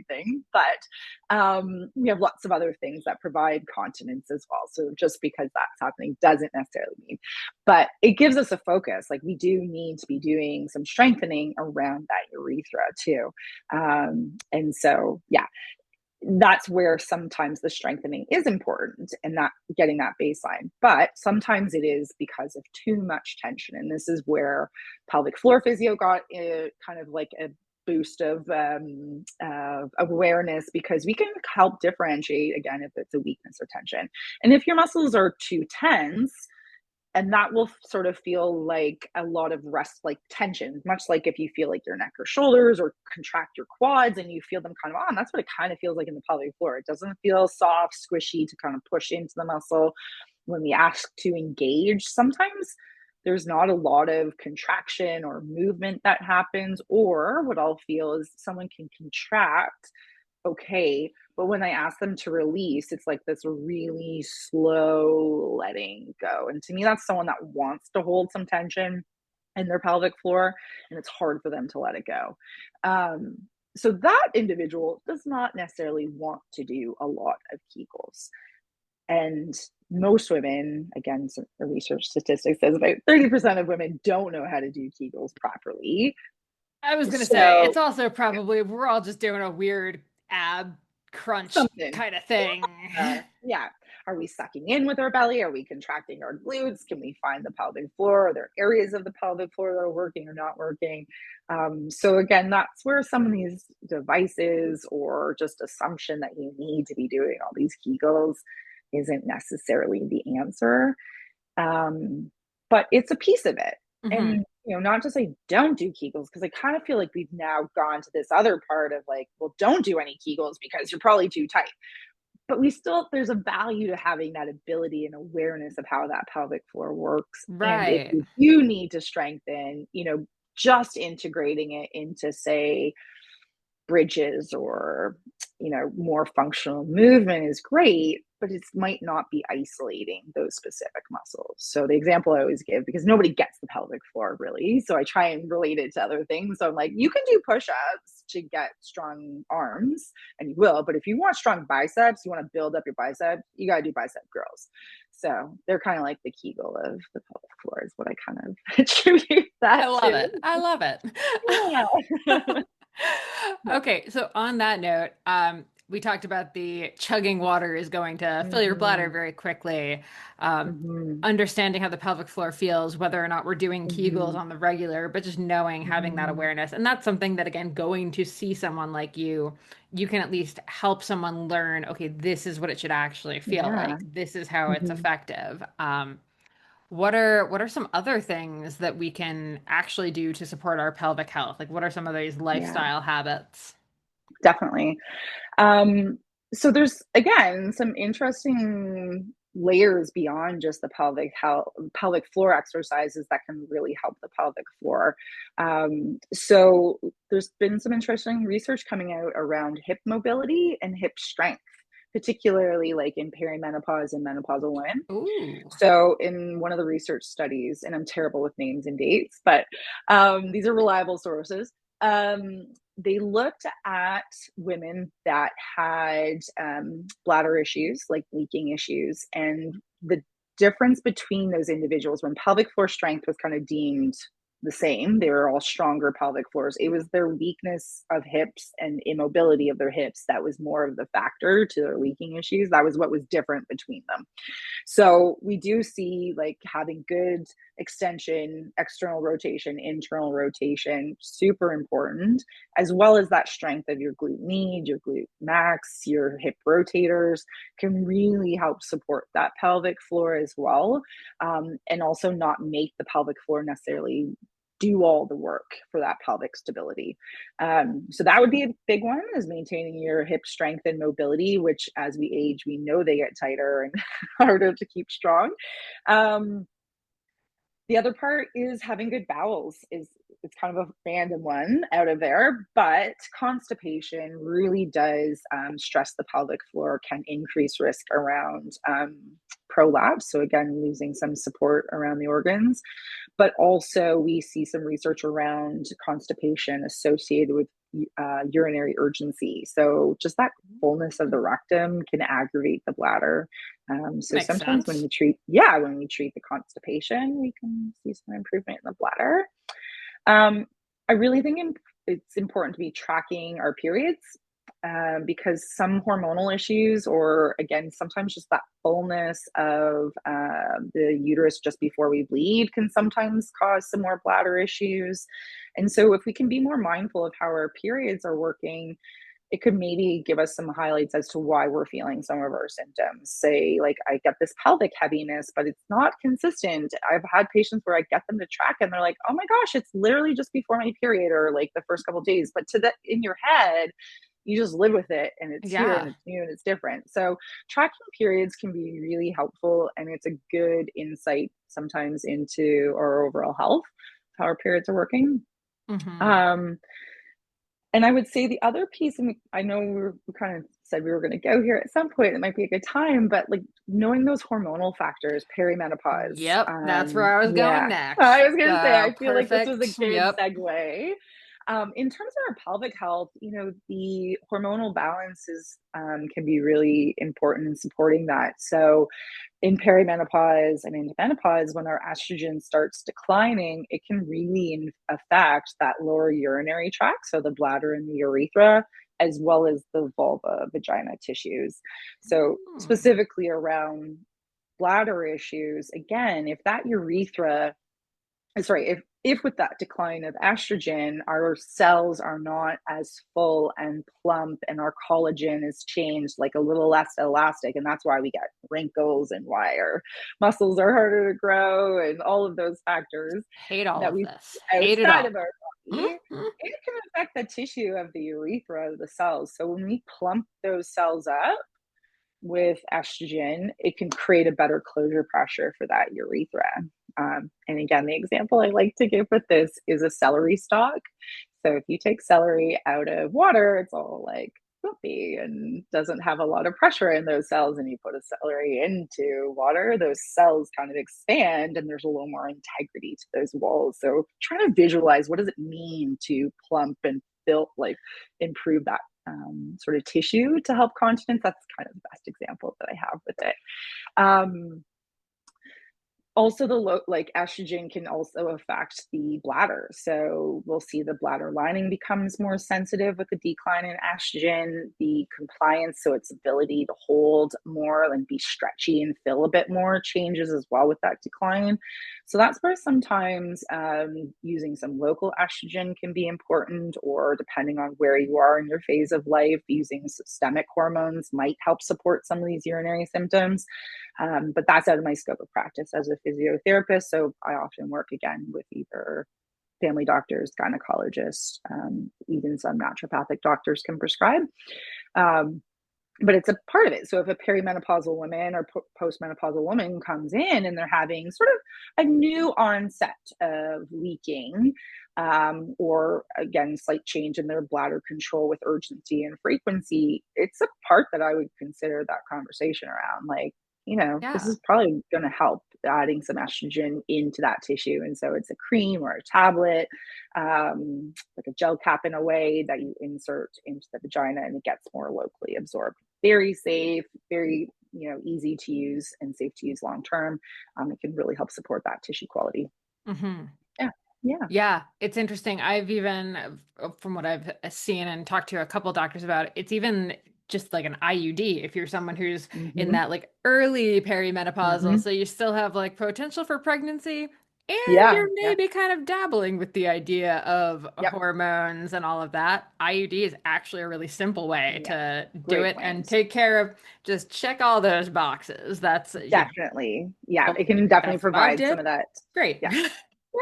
thing. But we have lots of other things that provide continence as well. So just because that's happening doesn't necessarily mean, but it gives us a focus. Like, we do need to be doing some strengthening around that urethra too. And so, yeah, that's where sometimes the strengthening is important, and that getting that baseline. But sometimes it is because of too much tension. And this is where pelvic floor physio got kind of like a boost of awareness, because we can help differentiate, again, if it's a weakness or tension. And if your muscles are too tense, and that will sort of feel like a lot of rest, like tension, much like if you feel like your neck or shoulders or contract your quads and you feel them kind of on. That's what it kind of feels like in the pelvic floor. It doesn't feel soft, squishy to kind of push into the muscle. When we ask to engage, sometimes there's not a lot of contraction or movement that happens. Or what I'll feel is someone can contract, okay, but when I ask them to release, it's like this really slow letting go. And to me, that's someone that wants to hold some tension in their pelvic floor, and it's hard for them to let it go. Um, so that individual does not necessarily want to do a lot of Kegels. And most women, again, some the research statistics says about 30% of women don't know how to do Kegels properly. I was gonna say So it's also probably we're all just doing a weird ab crunch something. kind of thing. Yeah. Are we sucking in with our belly? Are we contracting our glutes? Can we find the pelvic floor? Are there areas of the pelvic floor that are working or not working? So again, that's where some of these devices or just assumption that you need to be doing all these Kegels isn't necessarily the answer. But it's a piece of it. Hmm. And not to say don't do Kegels, because I kind of feel like we've now gone to this other part of like, well, don't do any Kegels because you're probably too tight. But there's a value to having that ability and awareness of how that pelvic floor works. And if Right. you do need to strengthen, just integrating it into, say, bridges or more functional movement is great, but it might not be isolating those specific muscles. So the example I always give, because nobody gets the pelvic floor really, so I try and relate it to other things. So I'm like, you can do push-ups to get strong arms, and you will, but if you want strong biceps, you want to build up your biceps, you got to do bicep curls. So they're kind of like the Kegel of the pelvic floor is what I kind of attribute I that love to. it. I love it. Yeah. Okay, so on that note, we talked about the chugging water is going to fill your bladder Mhm. very quickly. Um, Mhm. Understanding how the pelvic floor feels, whether or not we're doing Kegels Mhm. on the regular, but just knowing, having that Mhm. awareness. And that's something that, again, going to see someone like you can at least help someone learn, okay, this is what it should actually feel Yeah. like. This is how it's Mhm. effective. What are some other things that we can actually do to support our pelvic health? Like, what are some of these Yeah, lifestyle habits? definitely. Um, so there's again some interesting layers beyond just the pelvic floor exercises that can really help the pelvic floor. So there's been some interesting research coming out around hip mobility and hip strength, particularly like in perimenopause and menopausal women. Ooh. So in one of the research studies, and I'm terrible with names and dates, but these are reliable sources. They looked at women that had bladder issues, like leaking issues, and the difference between those individuals when pelvic floor strength was kind of deemed the same. They were all stronger pelvic floors. It was their weakness of hips and immobility of their hips that was more of the factor to their leaking issues. That was what was different between them. So we do see like having good extension, external rotation, internal rotation, super important, as well as that strength of your glute med, your glute max, your hip rotators can really help support that pelvic floor as well. And also not make the pelvic floor necessarily do all the work for that pelvic stability. So that would be a big one, is maintaining your hip strength and mobility, which as we age, we know they get tighter and harder to keep strong. The other part is having good bowels. It's kind of a random one out of there, but constipation really does stress the pelvic floor, can increase risk around prolapse. So again, losing some support around the organs, but also we see some research around constipation associated with urinary urgency. So just that fullness of the rectum can aggravate the bladder. So Makes sometimes sense. when we treat the constipation, we can see some improvement in the bladder. I really think it's important to be tracking our periods, because some hormonal issues, or again, sometimes just that fullness of the uterus just before we bleed, can sometimes cause some more bladder issues. And so if we can be more mindful of how our periods are working, it could maybe give us some highlights as to why we're feeling some of our symptoms. Say, like, I get this pelvic heaviness, but it's not consistent. I've had patients where I get them to track and they're like, oh my gosh, it's literally just before my period, or like the first couple of days. But to that, in your head, you just live with it, and it's here and Yeah. it's new and it's different. So tracking periods can be really helpful, and it's a good insight sometimes into our overall health, how our periods are working. Mm-hmm. Um, and I would say the other piece, and I know we kind of said we were going to go here at some point, it might be a good time, but like knowing those hormonal factors, perimenopause. Yep, that's where I was going Yeah, I next. was going to say, I feel like this was a Perfect. good Yep. segue. In terms of our pelvic health, the hormonal balances can be really important in supporting that. So in perimenopause and into menopause, when our estrogen starts declining, it can really affect that lower urinary tract, so the bladder and the urethra, as well as the vulva, vagina tissues. So Hmm. specifically around bladder issues, again, if that urethra sorry, if with that decline of estrogen, our cells are not as full and plump, and our collagen is changed, like a little less elastic, and that's why we get wrinkles and why our muscles are harder to grow, and all of those factors Hate all that of we this. see Hate it outside all. of our body, it can affect the tissue of the urethra, the cells. So when we plump those cells up with estrogen, it can create a better closure pressure for that urethra. And again, the example I like to give with this is a celery stalk. So if you take celery out of water, it's all like fluffy and doesn't have a lot of pressure in those cells. And you put a celery into water, those cells kind of expand and there's a little more integrity to those walls. So trying to visualize, what does it mean to plump and build, like improve that sort of tissue to help continence? That's kind of the best example that I have with it. Um, Also, like estrogen can also affect the bladder. So we'll see the bladder lining becomes more sensitive with the decline in estrogen, the compliance, so its ability to hold more and be stretchy and fill a bit more, changes as well with that decline. So that's where sometimes using some local estrogen can be important, or depending on where you are in your phase of life, using systemic hormones might help support some of these urinary symptoms. But that's out of my scope of practice as a physiotherapist. So I often work again with either family doctors, gynecologists, even some naturopathic doctors can prescribe. Um, but it's a part of it. So if a perimenopausal woman or postmenopausal woman comes in and they're having sort of a new onset of leaking, or again, slight change in their bladder control with urgency and frequency, it's a part that I would consider that conversation around. Like, this Yeah. is probably going to help adding some estrogen into that tissue. And so it's a cream or a tablet, like a gel cap in a way that you insert into the vagina and it gets more locally absorbed. Very safe, very, easy to use and safe to use long term. It can really help support that tissue quality. Hmm. Yeah. Yeah. Yeah, it's interesting. I've even, from what I've seen and talked to a couple doctors about, it's even just like an IUD if you're someone who's in Hmm. that like early perimenopausal. Hmm. So you still have like potential for pregnancy and Yeah. you're Yeah. maybe kind of dabbling with the idea of Yep. hormones and all of that. IUD is actually a really simple way Yeah. to do Great it and point. take care of, just check all those boxes. That's, Definitely. Yeah. It can hopefully definitely that's what I provide some did. of that. Great. Yeah.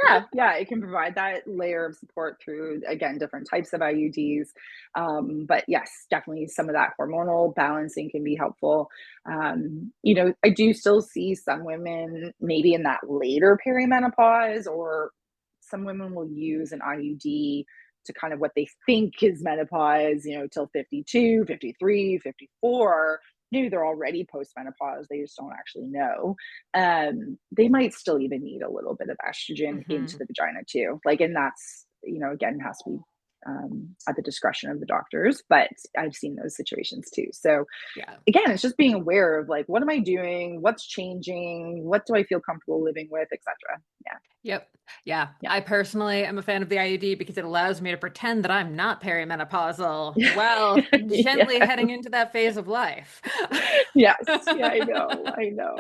Yeah, yeah, it can provide that layer of support through, again, different types of IUDs. But yes, definitely some of that hormonal balancing can be helpful. I do still see some women maybe in that later perimenopause, or some women will use an IUD to kind of what they think is menopause, till 52, 53, 54. Maybe they're already postmenopause, they just don't actually know. They might still even need a little bit of estrogen into Hmm. the vagina too. Like, and that's, again, has to be at the discretion of the doctors, but I've seen those situations too. So Yeah. again, it's just being aware of like, what am I doing? What's changing? What do I feel comfortable living with, etc. Yeah. Yep. Yeah. Yeah. I personally am a fan of the IUD because it allows me to pretend that I'm not perimenopausal while gently Yeah. heading into that phase of life. Yes. Yeah, I know. I know.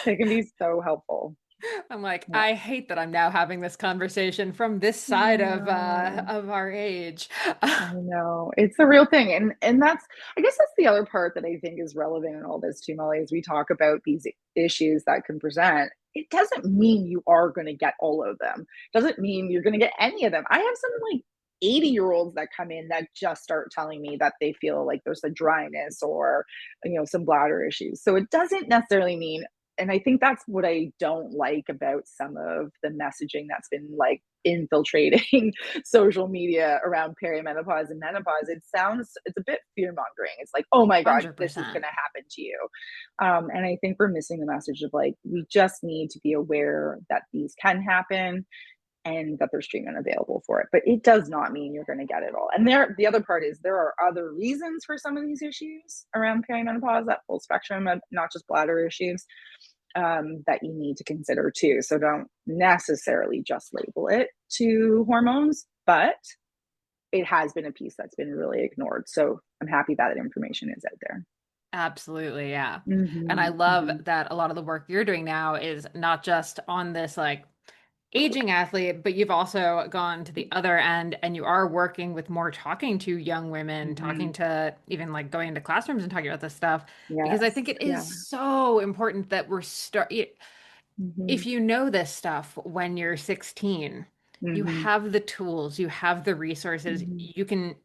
It can be so helpful. I'm like, Yeah. I hate that I'm now having this conversation from this I side know. of our age. I know. It's a real thing. And that's, I guess that's the other part that I think is relevant in all this too, Molly, as we talk about these issues that can present. It doesn't mean you are going to get all of them. Doesn't mean you're going to get any of them. I have some like 80-year-olds that come in that just start telling me that they feel like there's a dryness or, some bladder issues. So it doesn't necessarily mean, and I think that's what I don't like about some of the messaging that's been like infiltrating social media around perimenopause and menopause. It's a bit fear mongering. It's like, oh my God, this is going 100%. to happen to you. And I think we're missing the message of like, we just need to be aware that these can happen and that there's treatment available for it. But it does not mean you're going to get it all. And the other part is there are other reasons for some of these issues around perimenopause, that full spectrum of not just bladder issues, that you need to consider too. So don't necessarily just label it to hormones, but it has been a piece that's been really ignored. So I'm happy that information is out there. Absolutely, yeah. And I Mm-hmm, love mm-hmm. that a lot of the work you're doing now is not just on this like aging athlete, but you've also gone to the other end and you are working with more talking to young women, Mm-hmm. talking to even like going into classrooms and talking about this stuff, because I Yes. think it is Yeah. so important that Mm-hmm. if you know this stuff when you're 16, you Mm-hmm. have the tools, you have the resources, Mm-hmm. you can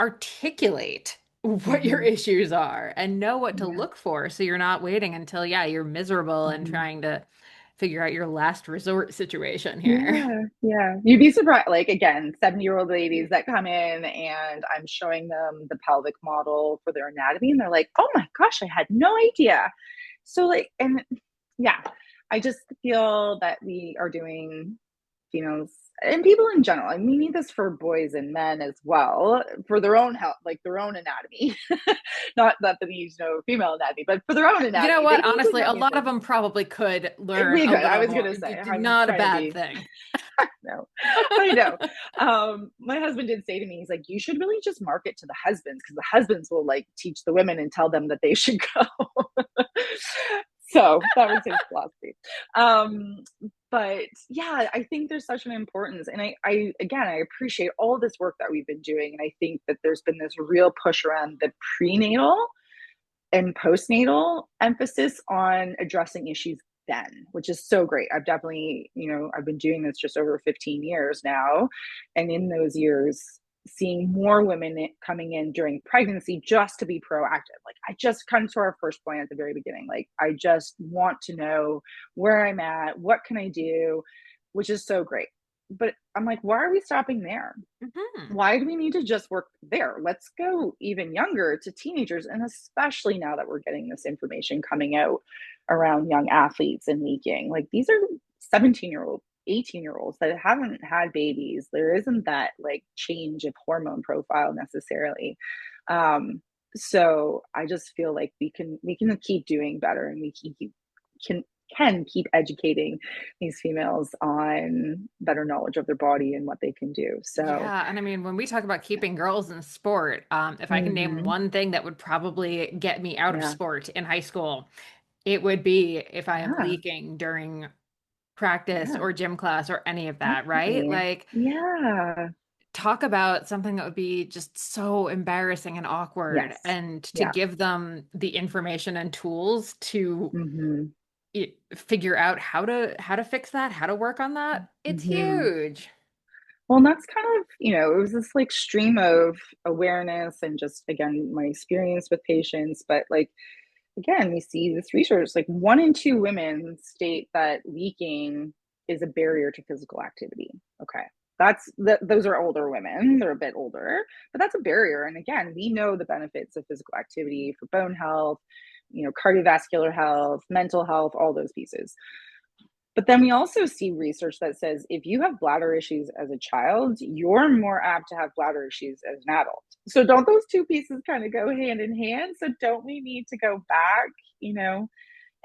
articulate what your Mm-hmm. issues are and know what to Yeah. look for. So you're not waiting until, yeah, you're miserable and Mm-hmm. trying to figure out your last resort situation here. Yeah, yeah. You'd be surprised. Like again, 70-year-old ladies that come in and I'm showing them the pelvic model for their anatomy, and they're like, "Oh my gosh, I had no idea." So like, and yeah, I just feel that we are doing, females and people in general, and we need this for boys and men as well, for their own health, like their own anatomy. Not that they need to know female anatomy, but for their own You know anatomy, they what? need to Honestly, know a these lot of things. them probably could learn We a could. I little was more. gonna say, I'm Not a trying to bad be. thing. No, I know. My husband did say to me, he's like, you should really just market to the husbands because the husbands will like teach the women and tell them that they should go. So that was his philosophy. Um, but yeah, I think there's such an importance. And I, again, I appreciate all this work that we've been doing. And I think that there's been this real push around the prenatal and postnatal emphasis on addressing issues then, which is so great. I've definitely, I've been doing this just over 15 years now. And in those years, seeing more women coming in during pregnancy just to be proactive. Like, I just come to our first point at the very beginning. Like, I just want to know where I'm at, what can I do, which is so great. But I'm like, why are we stopping there? Hmm. Why do we need to just work there? Let's go even younger to teenagers. And especially now that we're getting this information coming out around young athletes and leaking. Like, these are 17-year-old, 18-year-olds that haven't had babies. There isn't that like change of hormone profile necessarily. Um, so I just feel like we can keep doing better, and can can keep educating these females on better knowledge of their body and what they can do. So, Yeah, and I mean, when we talk about keeping girls in sport, if I can name mhm, one thing that would probably get me out of yeah, sport in high school, it would be if I am yeah, leaking during practice yeah, or gym class or any of that, right? definitely. Like, Yeah. talk about something that would be just so embarrassing and awkward, Yes. and to Yeah. give them the information and tools to Mhm. figure out how to fix that, how to work on that. It's Mhm. huge. Well, and that's kind of, it was this like stream of awareness and just again my experience with patients, but like again, we see this research like 1 in 2 women state that leaking is a barrier to physical activity. Okay. Those are older women. They're a bit older, but that's a barrier. And again, we know the benefits of physical activity for bone health, cardiovascular health, mental health, all those pieces. But then we also see research that says if you have bladder issues as a child, you're more apt to have bladder issues as an adult. So don't those two pieces kind of go hand in hand? So don't we need to go back, you know?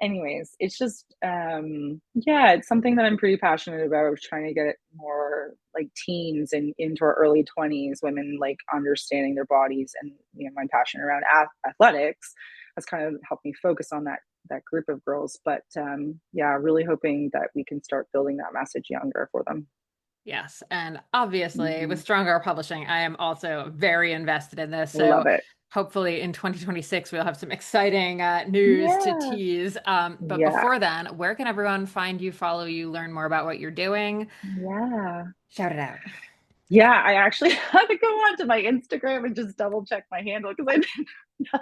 Anyways, it's just yeah, it's something that I'm pretty passionate about, trying to get more like teens and into our early 20s, women like understanding their bodies, and my passion around athletics has kind of helped me focus on that group of girls. But yeah, really hoping that we can start building that message younger for them. Yes, and obviously with Hmm. Stronger Publishing, I am also very invested in this. Love So it. hopefully in 2026 we'll have some exciting news to Yeah. tease. But Yeah. before then, where can everyone find you, follow you, learn more about what you're doing? Yeah. Shout it out. Yeah, I actually had to go onto my Instagram and just double check my handle because I didn't know.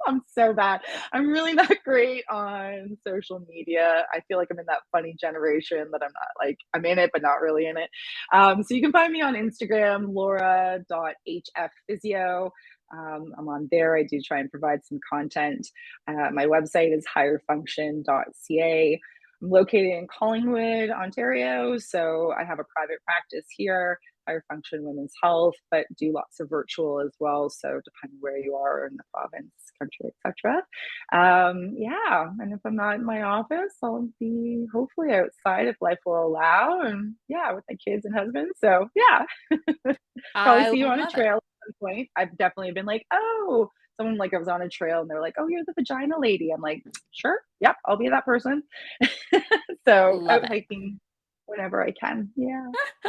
I'm so bad. I'm really not great on social media. I feel like I'm in that funny generation that I'm not like, I'm in it, but not really in it. So you can find me on Instagram, laura.hfphysio. I'm on there. I do try and provide some content. My website is higherfunction.ca. I'm located in Collingwood, Ontario. So I have a private practice here, Higher Function Women's Health, but do lots of virtual as well. So depending where you are in the province, country, etc. Yeah, and if I'm not in my office, I'll be hopefully outside if life will allow, and yeah, with my kids and husband. So yeah, probably I see you on a love it. trail at some point. I've definitely been like, oh, someone like I was on a trail and they're like, oh, you're the vagina lady. I'm like, sure, yep, I'll be that person. So Love out it. hiking whenever I can. Yeah,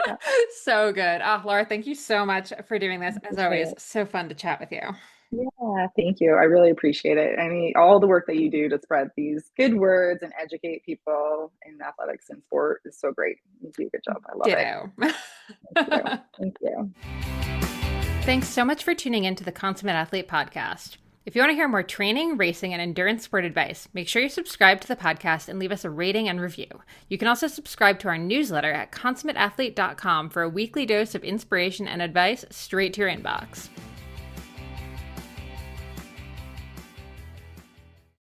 yeah, So good. Oh, Laura, thank you so much for doing this. As appreciate always, it. so fun to chat with you. Yeah, thank you. I really appreciate it. I mean, all the work that you do to spread these good words and educate people in athletics and sport is so great. You do a good job. I love it. Ditto. Thank you. Thank you. Thanks so much for tuning in to the Consummate Athlete podcast. If you want to hear more training, racing, and endurance sport advice, make sure you subscribe to the podcast and leave us a rating and review. You can also subscribe to our newsletter at consummateathlete.com for a weekly dose of inspiration and advice straight to your inbox.